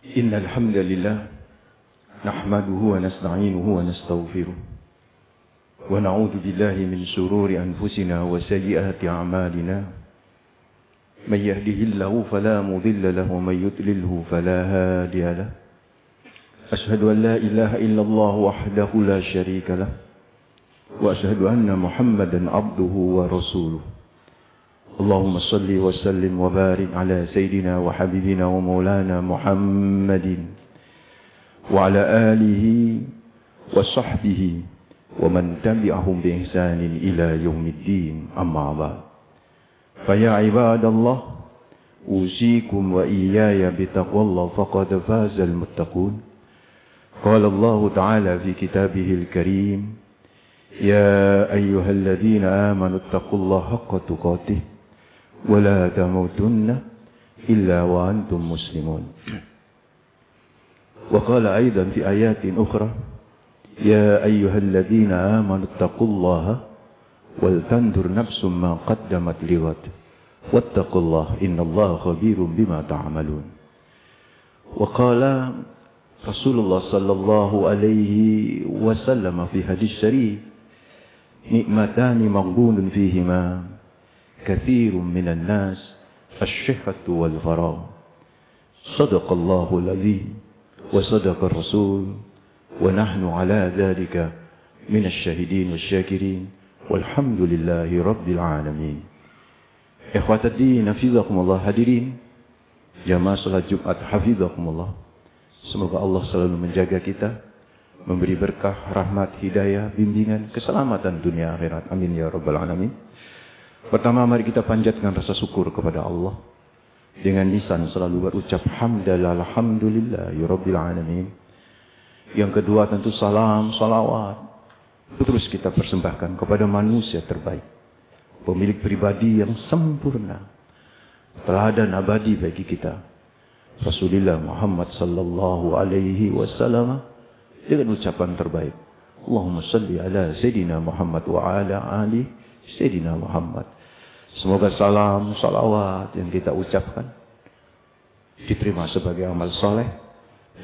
إن الحمد لله نحمده ونستعينه ونستغفره ونعوذ بالله من شرور أنفسنا وسيئات أعمالنا من يهده الله فلا مضل له ومن يضلله فلا هادي له أشهد أن لا إله إلا الله وحده لا شريك له وأشهد أن محمدا عبده ورسوله اللهم صل وسلم وبارك على سيدنا وحبيبنا ومولانا محمد وعلى آله وصحبه ومن تبعهم بإحسان إلى يوم الدين أما بعد فيا عباد الله أوصيكم وإياي بتقوى الله فقد فاز المتقون قال الله تعالى في كتابه الكريم يا أيها الذين آمنوا اتقوا الله حق تقاته ولا تموتن إلا وأنتم مسلمون وقال أيضا في آيات أخرى يا أيها الذين آمنوا اتقوا الله ولتنظر نفس ما قدمت لغد واتقوا الله إن الله خبير بما تعملون وقال رسول الله صلى الله عليه وسلم في حديث شريف نعمتان مغبون فيهما كثير من الناس الصحة والفراغ صدق الله العظيم وصدق الرسول ونحن على ذلك من الشاهدين والشاكرين والحمد لله رب العالمين. Ikhwat ad-din hafizakumullah, hadirin jamaah salat Jumat hafizakumullah. Semoga Allah selalu menjaga kita, memberi berkah, rahmat, hidayah, bimbingan, keselamatan dunia akhirat. Amin ya rabbal alamin. Pertama, mari kita panjatkan rasa syukur kepada Allah dengan lisan selalu berucap hamdalah alhamdulillah ya rabbil alamin. Yang kedua tentu salam, salawat terus kita persembahkan kepada manusia terbaik, pemilik pribadi yang sempurna, teladan abadi bagi kita, Rasulullah Muhammad sallallahu alaihi wasallam, dengan ucapan terbaik Allahumma salli ala Sayyidina Muhammad wa ala ali Sayyidina Muhammad. Semoga salam, salawat yang kita ucapkan diterima sebagai amal soleh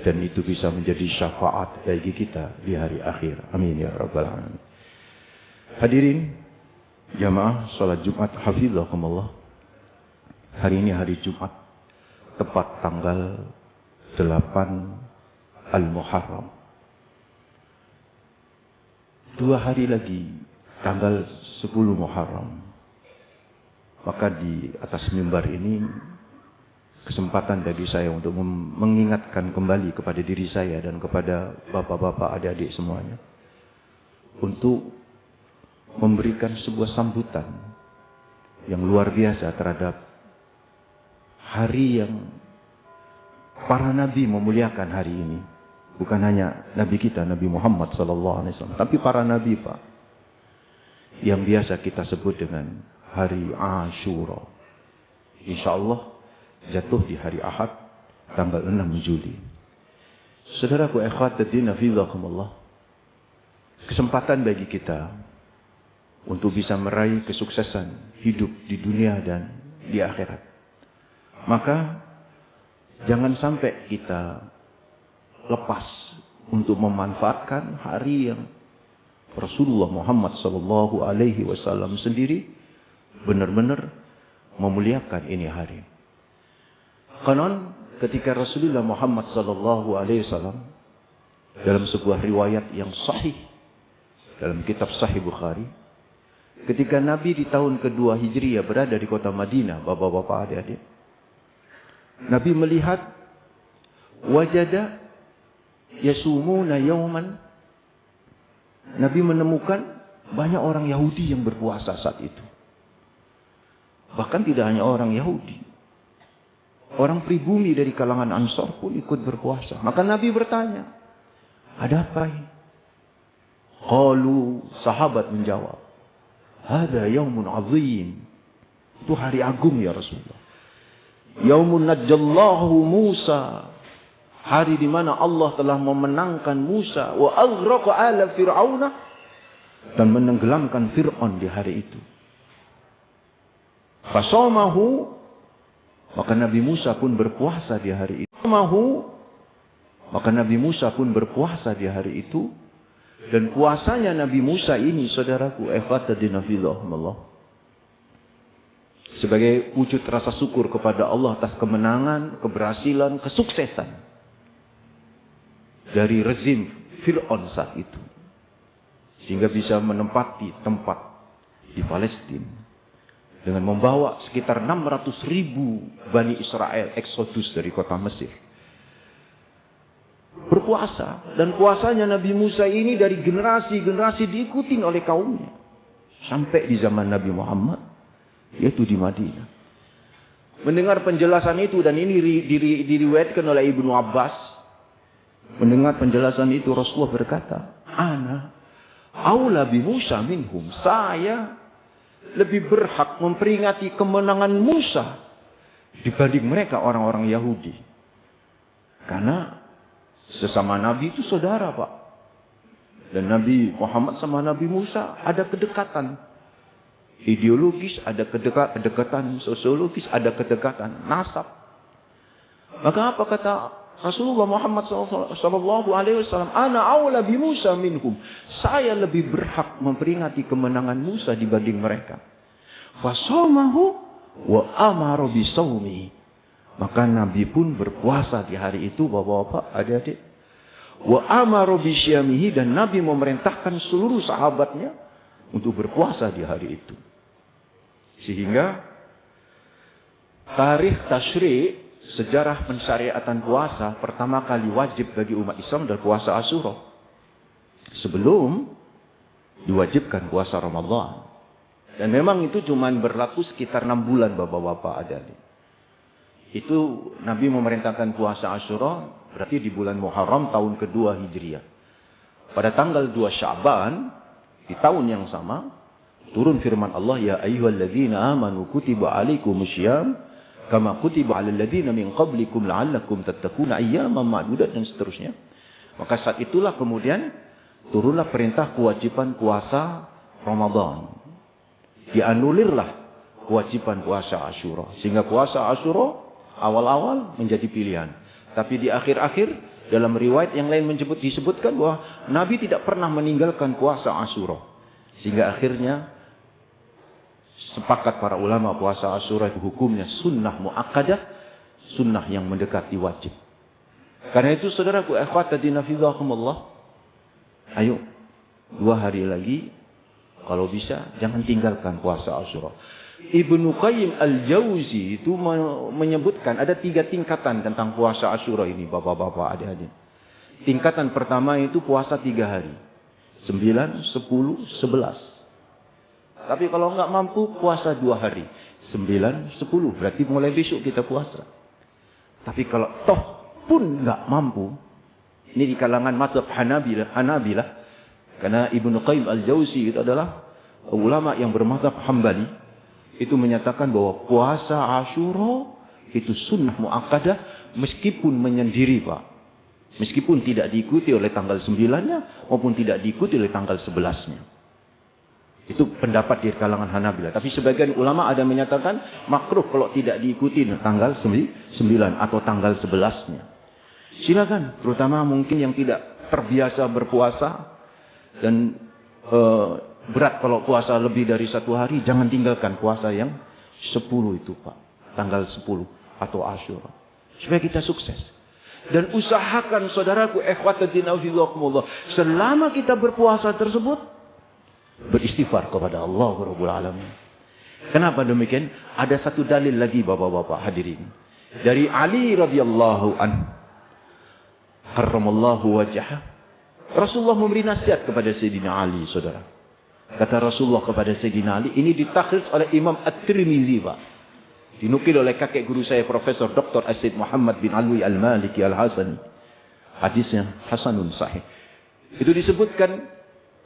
dan itu bisa menjadi syafaat bagi kita di hari akhir. Amin ya rabbal alamin. Hadirin jamaah salat Jumat hafizakumullah. Hari ini hari Jumat, tepat tanggal 8 Al-Muharram. 2 hari lagi tanggal 10 Muharram. Maka di atas mimbar ini kesempatan bagi saya untuk mengingatkan kembali kepada diri saya dan kepada bapak-bapak, adik-adik semuanya untuk memberikan sebuah sambutan yang luar biasa terhadap hari yang para nabi memuliakan hari ini. Bukan hanya nabi kita, Nabi Muhammad SAW, tapi para nabi, Pak, yang biasa kita sebut dengan hari Ashura. InsyaAllah jatuh di hari Ahad tanggal 6 Juli. Saudaraku ikhwat ad-din hafizakumullah, kesempatan bagi kita untuk bisa meraih kesuksesan hidup di dunia dan di akhirat. Maka jangan sampai kita lepas untuk memanfaatkan hari yang Rasulullah Muhammad sallallahu alaihi wasallam sendiri benar-benar memuliakan ini hari. Konon ketika Rasulullah Muhammad sallallahu alaihi wasallam dalam sebuah riwayat yang sahih dalam kitab Sahih Bukhari, ketika Nabi di tahun kedua Hijriyah berada di kota Madinah, bapak-bapak, adik-adik, Nabi melihat wajada yasumuna yauman. Nabi menemukan banyak orang Yahudi yang berpuasa saat itu. Bahkan tidak hanya orang Yahudi, orang pribumi dari kalangan Ansor pun ikut berpuasa. Maka Nabi bertanya, ada apa ini? Qalu, sahabat menjawab, hada yaumun azim. Itu hari agung ya Rasulullah. Yaumun najjallahu Musa. Hari di mana Allah telah memenangkan Musa wa aghraqa ala fir'auna, dan menenggelamkan Fir'aun di hari itu. Fasamahu, maka Nabi Musa pun berpuasa di hari itu. Fasamahu, Maka Nabi Musa pun berpuasa di hari itu. Dan puasanya Nabi Musa ini, saudaraku, sebagai wujud rasa syukur kepada Allah atas kemenangan, keberhasilan, kesuksesan dari rezim Fir'aun saat itu. Sehingga bisa menempati tempat di Palestina. Dengan membawa sekitar 600.000 Bani Israel eksodus dari kota Mesir. Berpuasa. Dan puasanya Nabi Musa ini dari generasi-generasi diikuti oleh kaumnya. Sampai di zaman Nabi Muhammad. Yaitu di Madinah. Mendengar penjelasan itu. Dan ini diriwayatkan oleh Ibnu Abbas. Mendengar penjelasan itu Rasulullah berkata. Ana aula bi Musa minhum. Saya lebih berhak memperingati kemenangan Musa. Dibanding mereka orang-orang Yahudi. Karena sesama Nabi itu saudara, Pak. Dan Nabi Muhammad sama Nabi Musa ada kedekatan. Ideologis, ada kedekatan sosiologis, ada kedekatan nasab. Maka apa kata Rasulullah Muhammad sallallahu alaihi wasallam, "Ana aula bi Musa minhum." Saya lebih berhak memperingati kemenangan Musa dibanding mereka. Fasamahu wa amara bi shaumi. Maka Nabi pun berpuasa di hari itu, bapak-bapak, adik-adik. Wa amaru bisyamihi, dan Nabi memerintahkan seluruh sahabatnya untuk berpuasa di hari itu. Sehingga tarikh tasyri', sejarah pensyariatan puasa, pertama kali wajib bagi umat Islam adalah puasa Asyura. Sebelum diwajibkan puasa Ramadan. Dan memang itu cuma berlaku sekitar 6 bulan, bapak-bapak, adik-adik. Itu Nabi memerintahkan puasa Asyura berarti di bulan Muharram tahun kedua Hijriah. Pada tanggal 2 Sya'ban di tahun yang sama turun firman Allah, ya ayyuhalladzina amanu kutiba alaikumusyyam kama kutiba alal ladzina min qablikum la'allakum tattaquna ayyaman ma'dudat, dan seterusnya. Maka saat itulah kemudian turunlah perintah kewajiban puasa Ramadan. Dianulirlah kewajiban puasa Asyura, sehingga puasa Asyura awal-awal menjadi pilihan. Tapi di akhir-akhir dalam riwayat yang lain disebutkan bahwa Nabi tidak pernah meninggalkan puasa Asyura. Sehingga akhirnya sepakat para ulama puasa Asyura itu hukumnya sunnah muakkadah, sunnah yang mendekati wajib. Karena itu saudaraku ikhwatadina fillah, ayo 2 hari lagi kalau bisa jangan tinggalkan puasa Asyura. Ibnu Qayyim al-Jauzi itu menyebutkan ada 3 tingkatan tentang puasa Asyura ini, bapak-bapak, adik-adik. Tingkatan pertama itu puasa 3 hari. 9, 10, 11. Tapi kalau enggak mampu puasa 2 hari. 9, 10. Berarti mulai besok kita puasa. Tapi kalau toh pun enggak mampu. Ini di kalangan mazhab Hanabilah. Karena Ibnu Qayyim al-Jauzi itu adalah ulama yang bermazhab Hambali. Itu menyatakan bahwa puasa Asyura itu sunnah muakkadah meskipun menyendiri, Pak. Meskipun tidak diikuti oleh tanggal 9-nya maupun tidak diikuti oleh tanggal 11-nya. Itu pendapat di kalangan Hanabilah. Tapi sebagian ulama ada menyatakan makruh kalau tidak diikuti tanggal 9 atau tanggal 11-nya. Silakan, terutama mungkin yang tidak terbiasa berpuasa dan berat kalau puasa lebih dari 1 hari, jangan tinggalkan puasa yang 10 itu, Pak. Tanggal 10 atau Asyura. Supaya kita sukses. Dan usahakan saudaraku ikhwatadina fillah, selama kita berpuasa tersebut beristighfar kepada Allah Rabbul Alamin. Kenapa demikian? Ada satu dalil lagi, bapak-bapak hadirin. Dari Ali radhiyallahu anhu. Harramallahu wajhah. Rasulullah memberi nasihat kepada Sayyidina Ali, saudara. Kata Rasulullah kepada Sayyidina Ali, ini ditakhrij oleh Imam At-Tirmizi, Pak. Dinukil oleh kakek guru saya, Profesor Dr. Asyid Muhammad bin Alwi Al-Maliki Al-Hasani. Hadisnya hasanun sahih. Itu disebutkan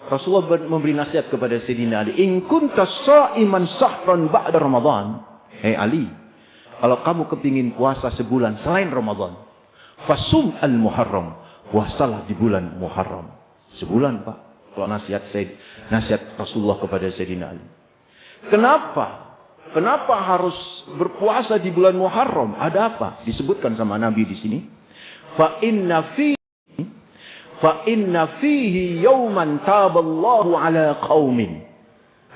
Rasulullah memberi nasihat kepada Sayyidina Ali, in kunta sha'iman sahran ba'da Ramadan. Hei Ali, kalau kamu kepingin puasa sebulan selain Ramadan, fasum al-Muharram, puasalah di bulan Muharram. Sebulan, Pak. Kalau nasihat Rasulullah kepada Sayyidina Ali. Kenapa? Kenapa harus berpuasa di bulan Muharram? Ada apa? Disebutkan sama Nabi di sini. Fa inna fihi yawman taballahu ala qaumin.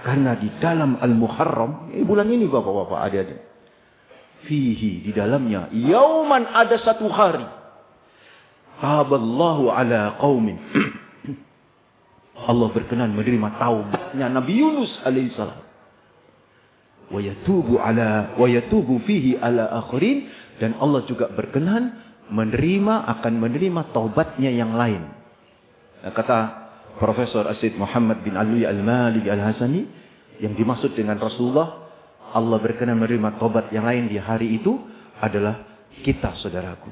Karena di dalam Al-Muharram, bulan ini Bapak-bapak, adik-adik. Fihi, di dalamnya, yauman, ada satu hari. Taballahu ala qaumin. Allah berkenan menerima taubatnya Nabi Yunus alaihissalam. Wa yatubu fihi ala akhirin, dan Allah juga berkenan akan menerima taubatnya yang lain. Kata Profesor Asyid Muhammad bin Alwi Al-Maliki Al-Hasani, yang dimaksud dengan Rasulullah, Allah berkenan menerima taubat yang lain di hari itu adalah kita, saudaraku.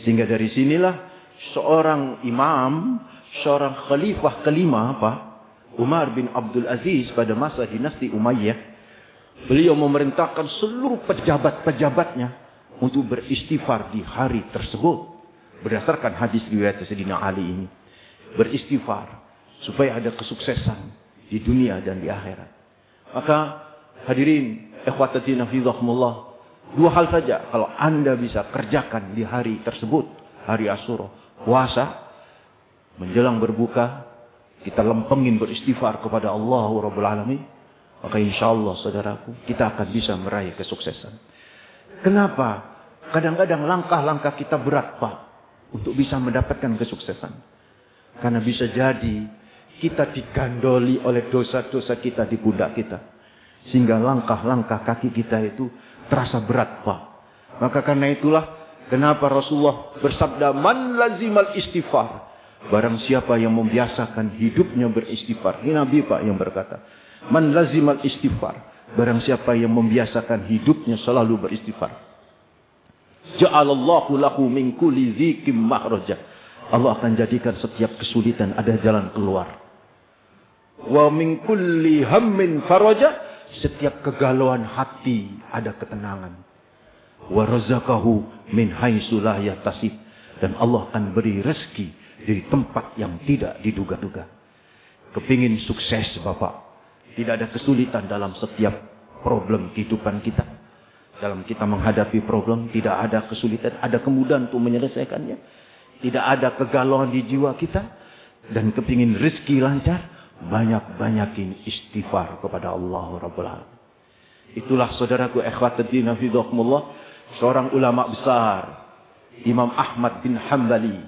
Sehingga dari sinilah seorang imam, seorang khalifah kelima, Umar bin Abdul Aziz pada masa dinasti Umayyah, beliau memerintahkan seluruh pejabat-pejabatnya untuk beristighfar di hari tersebut. Berdasarkan hadis riwayat Sayyidina Ali ini. Beristighfar supaya ada kesuksesan di dunia dan di akhirat. Maka hadirin ikhwatatina fillah, dua hal saja kalau Anda bisa kerjakan di hari tersebut, hari Asyura, puasa, menjelang berbuka, kita lempengin beristighfar kepada Allah Rabbul Alamin, maka insyaallah saudaraku, kita akan bisa meraih kesuksesan. Kenapa? Kadang-kadang langkah-langkah kita berat, Pak, untuk bisa mendapatkan kesuksesan. Karena bisa jadi kita digandoli oleh dosa-dosa kita di pundak kita. Sehingga langkah-langkah kaki kita itu terasa berat, Pak. Maka karena itulah kenapa Rasulullah bersabda, man lazimal istighfar. Barang siapa yang membiasakan hidupnya beristighfar. Ini Nabi, Pak, yang berkata. Man lazimal istighfar. Barang siapa yang membiasakan hidupnya selalu beristighfar. Ja'alallahu lahu min kulli dzikim makhraja. Allah akan jadikan setiap kesulitan ada jalan keluar. Wa min kulli hammin faraja. Setiap kegalauan hati ada ketenangan. Wa razaqahu min haitsu la yahtasib. Dan Allah akan beri rezeki dari tempat yang tidak diduga-duga. Kepingin sukses, Bapak. Tidak ada kesulitan dalam setiap problem kehidupan kita. Dalam kita menghadapi problem, tidak ada kesulitan, ada kemudahan untuk menyelesaikannya. Tidak ada kegalauan di jiwa kita. Dan kepingin rezeki lancar, banyak-banyakin istighfar kepada Allah Rabbul Alamin. Itulah saudaraku ikhwatuddin hafizahumullah, seorang ulama besar, Imam Ahmad bin Hanbali,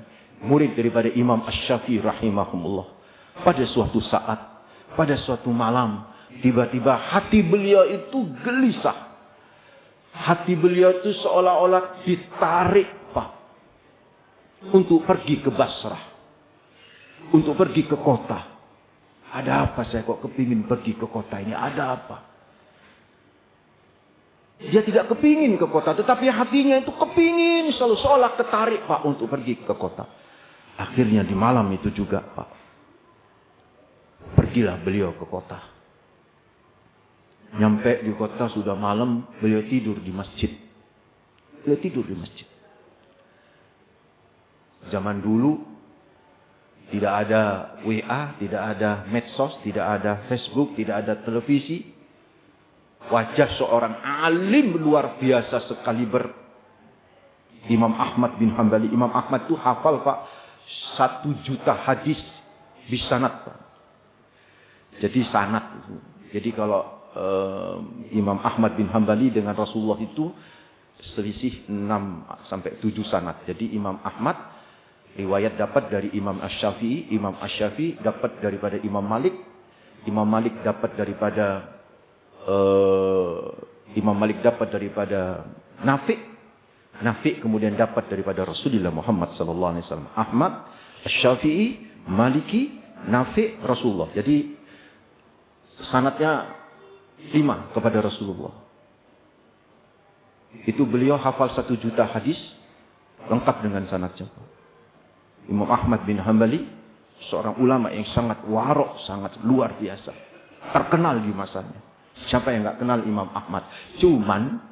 murid daripada Imam Asy-Syafi'i rahimahumullah. Pada suatu saat, pada suatu malam, tiba-tiba hati beliau itu gelisah. Hati beliau itu seolah-olah ditarik, Pak, untuk pergi ke Basrah, untuk pergi ke kota. Ada apa saya kok kepingin pergi ke kota ini? Ada apa? Dia tidak kepingin ke kota, tetapi hatinya itu kepingin, selalu seolah ketarik, Pak, untuk pergi ke kota. Akhirnya di malam itu juga, Pak, pergilah beliau ke kota. Nyampe di kota sudah malam, beliau tidur di masjid. Beliau tidur di masjid. Zaman dulu tidak ada WA, tidak ada medsos, tidak ada Facebook, tidak ada televisi. Wajah seorang alim luar biasa sekali Imam Ahmad bin Hanbali. Imam Ahmad itu hafal, Pak, 1 juta hadis bisanad, Pak. Jadi sanad. Jadi kalau Imam Ahmad bin Hanbali dengan Rasulullah itu selisih 6 sampai 7 sanad. Jadi Imam Ahmad riwayat dapat dari Imam Asy-Syafi'i, Imam Asy-Syafi'i dapat daripada Imam Malik, Imam Malik dapat daripada Imam Malik dapat daripada Nafi', Nafi' kemudian dapat daripada Rasulullah Muhammad sallallahu alaihi wasallam. Ahmad, Asy-Syafi'i, Maliki, Nafi', Rasulullah. Jadi sanadnya 5 kepada Rasulullah. Itu beliau hafal 1 juta hadis lengkap dengan sanadnya. Imam Ahmad bin Hanbali, seorang ulama yang sangat warok, sangat luar biasa. Terkenal di masanya. Siapa yang enggak kenal Imam Ahmad? Cuman,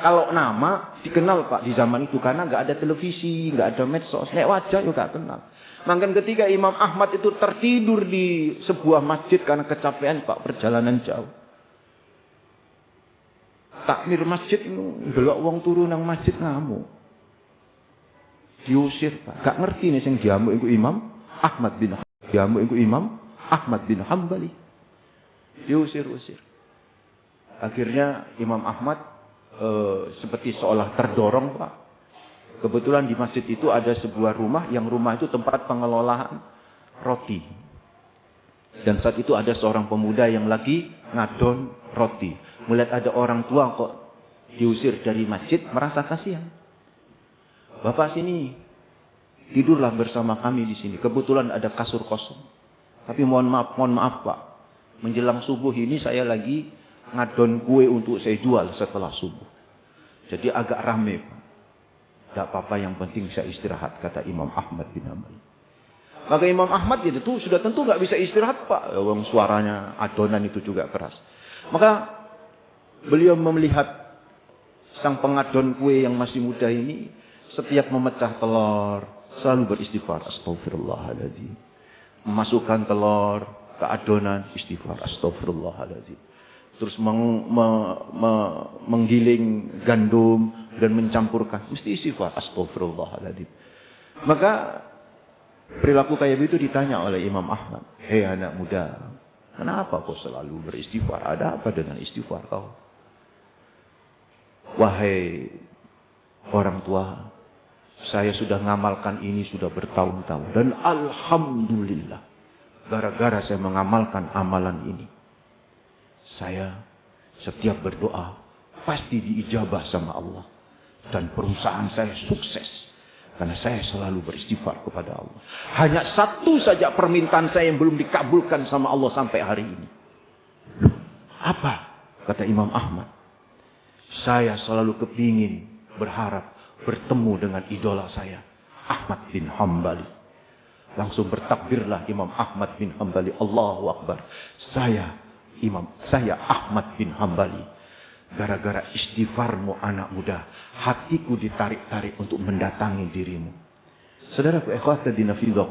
kalau nama dikenal, Pak, di zaman itu. Karena enggak ada televisi, enggak ada medsos. Nek wajah juga kenal. Maka ketika Imam Ahmad itu tertidur di sebuah masjid karena kecapean, Pak, perjalanan jauh. Takmir masjid itu, delok wong turu nang masjid ngamuk. Diusir, Pak. Gak ngerti nih sing diamuk iku Imam Ahmad bin Hambali. Diusir-usir. Akhirnya Imam Ahmad seperti seolah terdorong, Pak. Kebetulan di masjid itu ada sebuah rumah, yang rumah itu tempat pengelolaan roti. Dan saat itu ada seorang pemuda yang lagi ngadon roti. Melihat ada orang tua kok diusir dari masjid, merasa kasihan. Bapak sini, tidurlah bersama kami di sini. Kebetulan ada kasur kosong. Tapi mohon maaf Pak. Menjelang subuh ini saya lagi ngadon kue untuk saya jual setelah subuh. Jadi agak rame, Pak. Tidak apa-apa, yang penting saya istirahat, kata Imam Ahmad bin Hambali. Maka Imam Ahmad itu sudah tentu nggak bisa istirahat, Pak. Suaranya adonan itu juga keras. Maka beliau melihat sang pengadon kue yang masih muda ini, setiap memecah telur selalu beristighfar, astagfirullahaladzim. Memasukkan telur ke adonan, istighfar, astagfirullahaladzim. Terus menggiling gandum dan mencampurkan, mesti istighfar, astagfirullahaladzim. Maka perilaku kayak itu ditanya oleh Imam Ahmad. Hei anak muda, kenapa kau selalu beristighfar? Ada apa dengan istighfar kau? Wahai orang tua, saya sudah ngamalkan ini sudah bertahun-tahun. Dan alhamdulillah, gara-gara saya mengamalkan amalan ini, saya setiap berdoa pasti diijabah sama Allah. Dan perusahaan saya sukses. Karena saya selalu beristighfar kepada Allah. Hanya satu saja permintaan saya yang belum dikabulkan sama Allah sampai hari ini. Loh, apa? Kata Imam Ahmad. Saya selalu kepingin, berharap bertemu dengan idola saya, Ahmad bin Hambali. Langsung bertakbirlah Imam Ahmad bin Hambali. Allahu Akbar. Saya Ahmad bin Hambali. Gara-gara istighfarmu anak muda, hatiku ditarik-tarik untuk mendatangi dirimu. Saudaraku ikhwatadina fillah,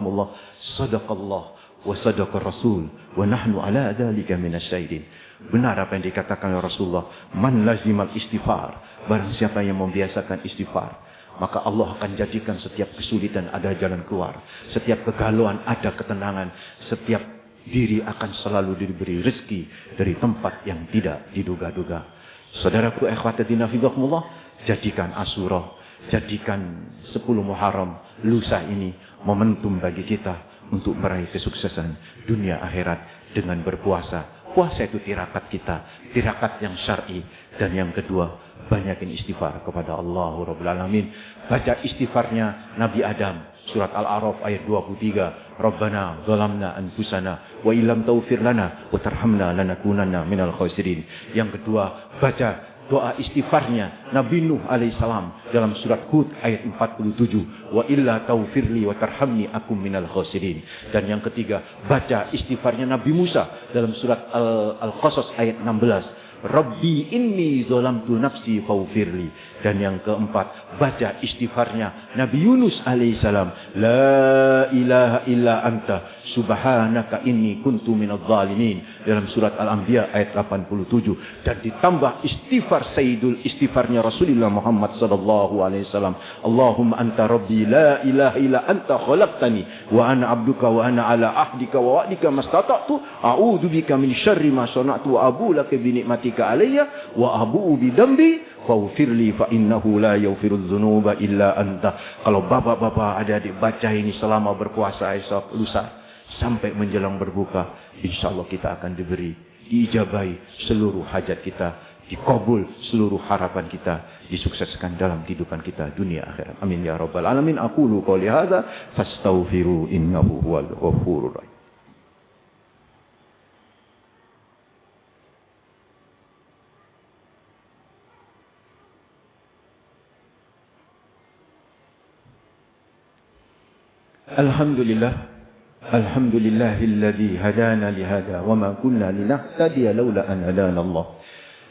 sadaqallah wa sadaqa rasul wa nahnu ala dzalika minasyahidin. Benar apa yang dikatakan oleh Rasulullah, man lazimal istighfar, barang siapa yang membiasakan istighfar, maka Allah akan jadikan setiap kesulitan ada jalan keluar, setiap kegalauan ada ketenangan, setiap diri akan selalu diberi rezeki dari tempat yang tidak diduga-duga. Saudaraku ikhwatadina fillah, jadikan Asyura, jadikan 10 Muharram lusa ini momentum bagi kita untuk meraih kesuksesan dunia akhirat dengan berpuasa. Puasa itu tirakat kita, tirakat yang syar'i. Dan yang kedua, banyakin istighfar kepada Allah Rabbul Alamin. Baca istighfarnya Nabi Adam, surat Al-A'raf ayat 23. Rabbana zalamna anfusana wa illam taghfir lana wa tarhamna lanakunanna minal khasirin. Yang kedua, baca doa istighfarnya Nabi Nuh alaihissalam dalam surat Hud ayat 47. Wa illa taghfirli wa tarhamni akum minal khasirin. Dan yang ketiga, baca istighfarnya Nabi Musa dalam surat Al-Qasas ayat 16. Rabbi inni zalamtu nafsi faghfirli. Dan yang keempat, baca istighfarnya Nabi Yunus alaihissalam. La ilaha illa anta subhanaka inni kuntu minadh dhalimin. Dalam surat Al-Anbiya ayat 87. Dan ditambah istighfar sayyidul istighfarnya Rasulullah Muhammad sallallahu alaihi wasallam. Allahumma anta rabbi la ilaha illa anta khalaqtani wa ana abduka wa ana ala ahdika wa wa'dika mastata'tu a'udzu bika min syarri ma sana'tu wa abu laka bi ni'matika alayya wa abu bi dambi faghfirli fa innahu la yaghfirudz dzunuba illa anta. Kalau bapak-bapak adik-adik baca ini selama berpuasa esok lusa sampai menjelang berbuka, insyaallah kita akan diijabahi seluruh hajat kita, dikabul seluruh harapan kita, disukseskan dalam kehidupan kita dunia akhirat. Amin ya rabbal alamin. Aqulu qouli hadza fastaghfiru innahu huwal ghafurur rahim. Alhamdulillahilladzi hadana lihada wa ma kunna linahtadiya laula an hadana Allah.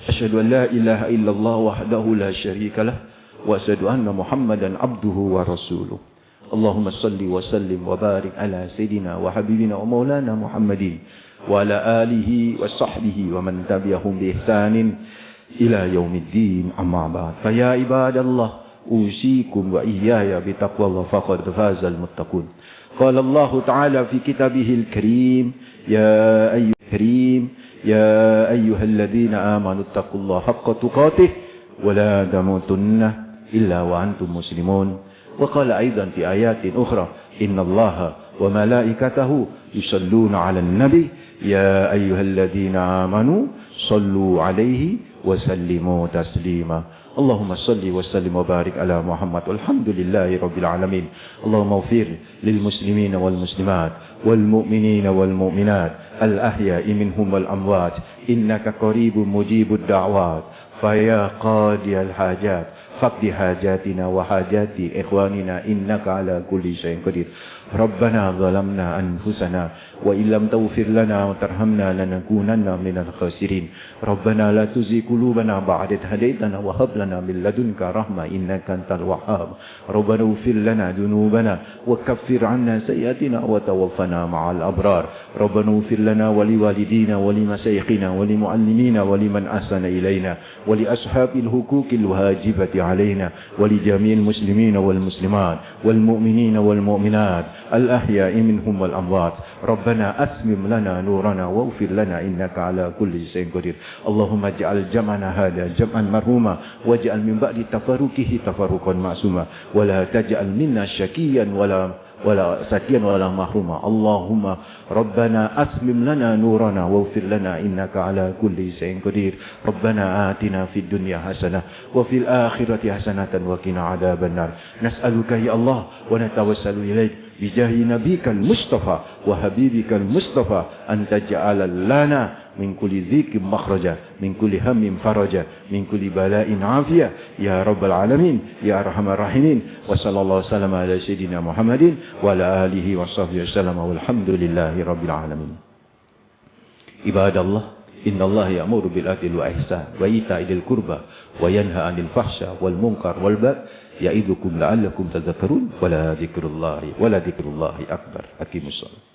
Asyhadu an la ilaha illallah wahdahu la syarika lah wa asyhadu anna Muhammadan abduhu wa rasuluh. Allahumma salli wa sallim wa barik ala sayidina wa habibina wa maulana Muhammadin wa ala alihi wa sahbihi wa man tabi'ahum bi ihsanin ila yaumiddin, amma ba'd. Fa ya ibadallah أوصيكم وإياي بتقوى الله فقد فاز المتقون. قال الله تعالى في كتابه الكريم يا أيها الذين آمنوا اتقوا الله حق تقاته ولا تموتن إلا وأنتم مسلمون. وقال أيضا في آيات أخرى إن الله وملائكته يصلون على النبي يا أيها الذين آمنوا صلوا عليه وسلموا تسليما. اللهم صل وسلم وبارك على محمد والحمد لله رب العالمين. اللهم اغفر للمسلمين والمسلمات والمؤمنين والمؤمنات الأحياء منهم والأموات إنك قريب مجيب الدعوات فيا قاضي الحاجات فقد حاجاتنا وحاجات إخواننا إنك على كل شيء قدير. ربنا ظلمنا أنفسنا وإن لم تغفر لنا وترحمنا لنكونن من الخاسرين. ربنا لا تزغ قلوبنا بعد إذ هديتنا وهب لنا من لدنك رحمة إنك أنت الوهاب. ربنا اغفر لنا ذنوبنا وكفر عنا سيئاتنا وتوفنا مع الأبرار. ربنا اغفر لنا ولوالدينا ولمشايخنا ولمعلمينا ولمن أحسن إلينا ولأصحاب الحقوق الواجبة علينا ولجميع المسلمين والمسلمات والمؤمنين والمؤمنات الأحياء منهم والأموات. ربنا أتمم لنا نورنا واغفر لنا إنك على كل شيء قدير. اللهم اجعل جمعنا هذا جمعا مرحوما واجعل من بعد تفرقه تفرقا معصوما ولا تجعل منا شقيا ولا محروما. اللهم ربنا أتمم لنا نورنا واغفر لنا إنك على كل شيء قدير. ربنا آتنا في الدنيا حسنة وفي الآخرة حسنة وقنا عذاب النار. نسألك يا الله ونتوسل إليك بجاه نبيك المصطفى وحبيبك المصطفى أن تجعل لنا من كل ضيق مخرجا من كل هم فرجا من كل بلاء عافية يا رب العالمين يا أرحم الراحمين. وصلى الله وسلم على سيدنا محمد وعلى آله وصحبه وسلم والحمد لله رب العالمين. عباد الله إن الله يأمر بالعدل والإحسان وإيتاء ذي القربى وينهى عن الفحشاء والمنكر والبغي يعظكم لعلكم تذكرون ولا ذكر الله أكبر. أقيموا الصلاة.